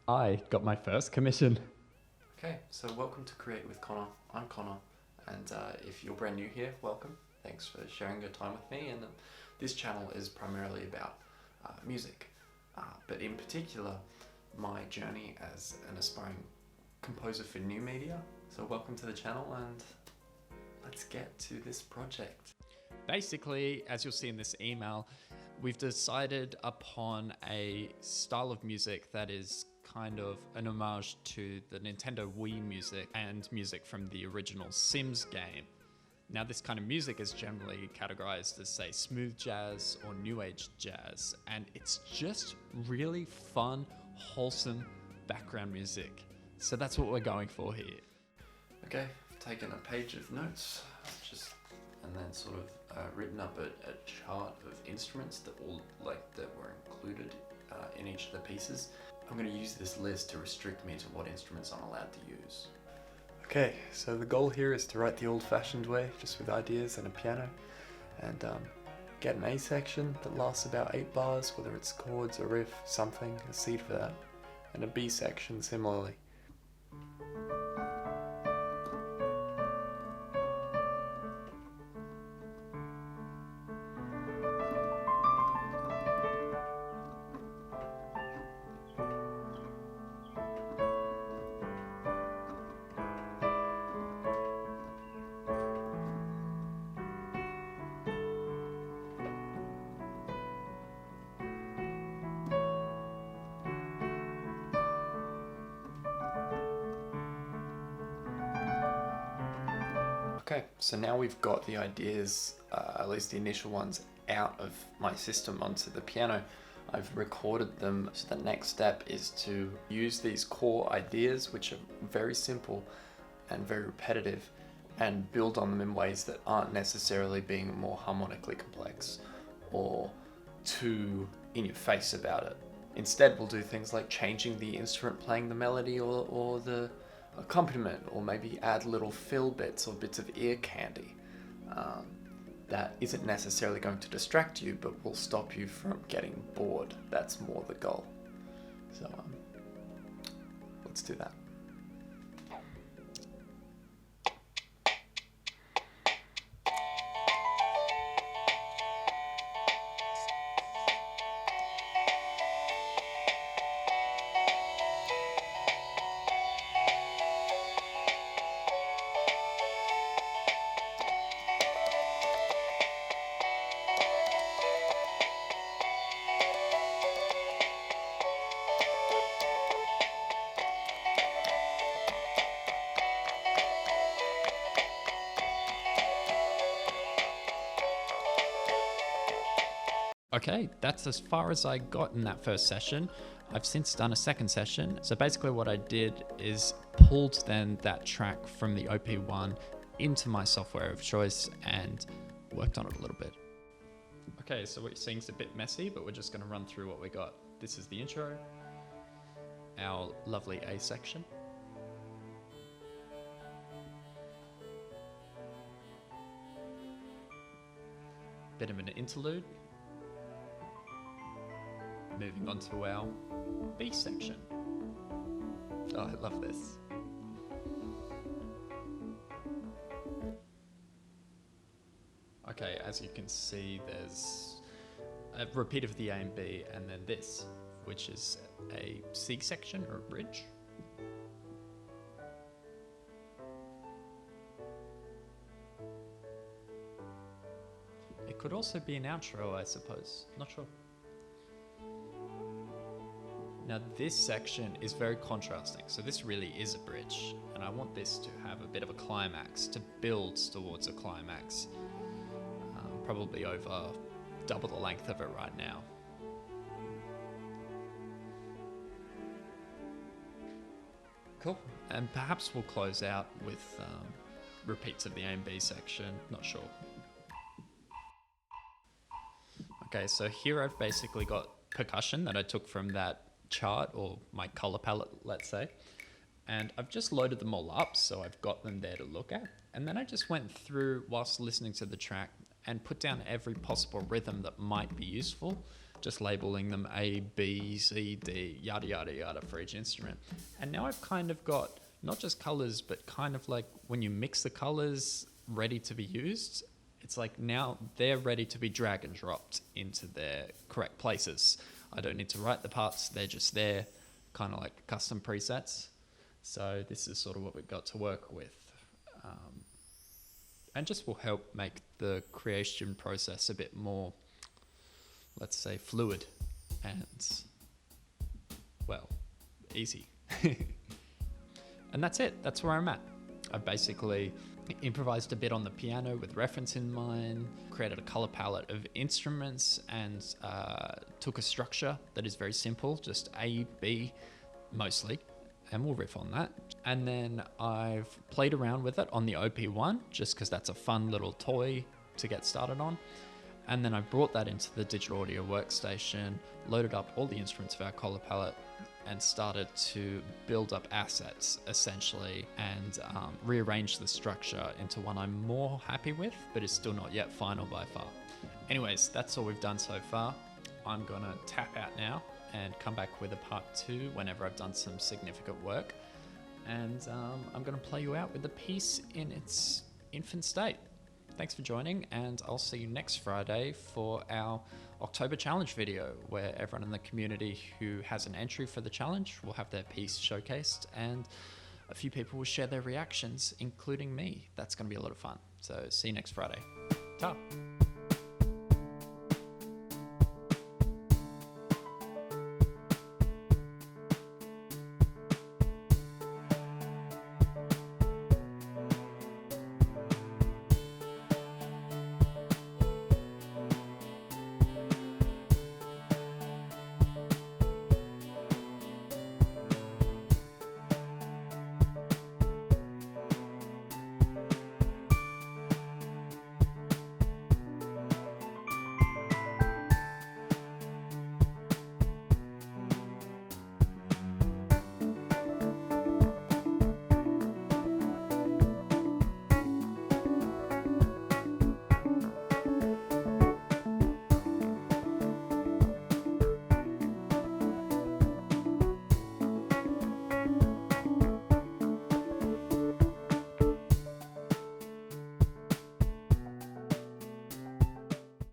I got my first commission. Okay, so welcome to Create with Connor. I'm Connor, and if you're brand new here, welcome. Thanks for sharing your time with me. And this channel is primarily about music, but in particular, my journey as an aspiring composer for new media. So welcome to the channel, and let's get to this project. Basically, as you'll see in this email, we've decided upon a style of music that is kind of an homage to the Nintendo Wii music and music from the original Sims game. Now, this kind of music is generally categorized as, say, smooth jazz or new age jazz, and it's just really fun, wholesome background music. So that's what we're going for here. Okay, I've taken a page of notes, and then sort of written up a chart of instruments that were included in each of the pieces. I'm going to use this list to restrict me to what instruments I'm allowed to use. Okay, so the goal here is to write the old-fashioned way, just with ideas and a piano, and get an A section that lasts about 8 bars, whether it's chords or riff, something, a seed for that, and a B section similarly. Okay, so now we've got the ideas, at least the initial ones, out of my system onto the piano. I've recorded them, so the next step is to use these core ideas, which are very simple and very repetitive, and build on them in ways that aren't necessarily being more harmonically complex or too in your face about it. Instead, we'll do things like changing the instrument playing the melody or the accompaniment, or maybe add little fill bits or bits of ear candy that isn't necessarily going to distract you but will stop you from getting bored. That's more the goal. So let's do that. Okay, that's as far as I got in that first session. I've since done a second session. So basically what I did is pulled then that track from the OP1 into my software of choice and worked on it a little bit. Okay, so what you're seeing is a bit messy, but we're just going to run through what we got. This is the intro, our lovely A section. Bit of an interlude. Moving on to our B section. Oh, I love this. Okay, as you can see, there's a repeat of the A and B, and then this, which is a C section or a bridge. It could also be an outro, I suppose. Not sure. Now this section is very contrasting, so this really is a bridge, and I want this to have a bit of a climax, to build towards a climax, probably over double the length of it right now. Cool, and perhaps we'll close out with repeats of the A and B section, not sure. Okay, so here I've basically got percussion that I took from that chart, or my color palette, let's say, and I've just loaded them all up, so I've got them there to look at. And then I just went through whilst listening to the track and put down every possible rhythm that might be useful just labeling them A, B, C, D, yada, yada, yada for each instrument. And now I've kind of got not just colors, but kind of like when you mix the colors ready to be used, it's like now they're ready to be drag and dropped into their correct places. I don't need to write the parts, they're just there, kind of like custom presets. So this is sort of what we've got to work with. And just will help make the creation process a bit more, let's say, fluid and, well, easy. And that's it. That's where I'm at. I basically improvised a bit on the piano with reference in mind, created a color palette of instruments, and took a structure that is very simple, just A, B, mostly, and we'll riff on that. And then I've played around with it on the OP1, just because that's a fun little toy to get started on. And then I brought that into the digital audio workstation, loaded up all the instruments of our color palette, and started to build up assets, essentially, and rearrange the structure into one I'm more happy with, but is still not yet final by far. Anyways, that's all we've done so far. I'm gonna tap out now and come back with a part 2 whenever I've done some significant work. And I'm gonna play you out with the piece in its infant state. Thanks for joining, and I'll see you next Friday for our October challenge video, where everyone in the community who has an entry for the challenge will have their piece showcased, and a few people will share their reactions, including me. That's going to be a lot of fun. So see you next Friday. Ta!